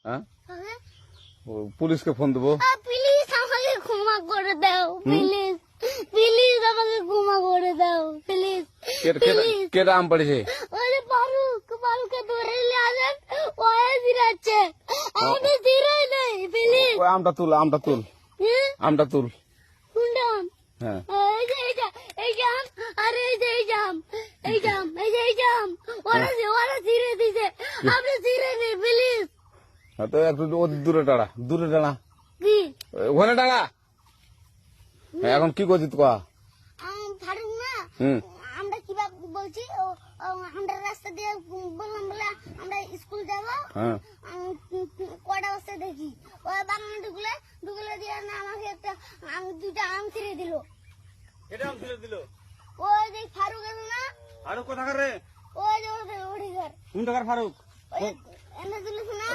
হ্যাঁ পুলিশকে ফোন দেবো। প্লিজ আমাকে ক্ষমা করে দাও, প্লিজ প্লিজ আমাকে ক্ষমা করে দাও, প্লিজ। কেটা আম পড়েছে? ওই যে ফারুককে ধরে নিয়ে আসেন, ওয়ে জিরাচ্ছে, আমি জিরাই নেই, প্লিজ। আমটা তুল আমটা তুল। কোনটা আম? হ্যাঁ এই জাম, আরে এই জাম, ওরা জিরে দিছে, আপনি জিরে নেই, প্লিজ। তো একটু দূরে দাঁড়া কি ওখানে দাঁড়া। এখন কি করছিস তো? ফারুক না, হুম আমরা কিভাবে বলছি, আমরা রাস্তা দিয়ে বললাম বলে আমরা স্কুল যাবো, হ্যাঁ কটা বস্তা দেখি ওই বাগানে ঢুকলে দিয়ে না আমাকে দুইটা আম ছিঁড়ে দিল। এটা আম ছিঁড়ে দিল? ওই যে ফারুক আছে না, ফারুক কোথাকার রে? ওই যে ওঠে ঘর, কোন টাকার ফারুক? এনে দিল না।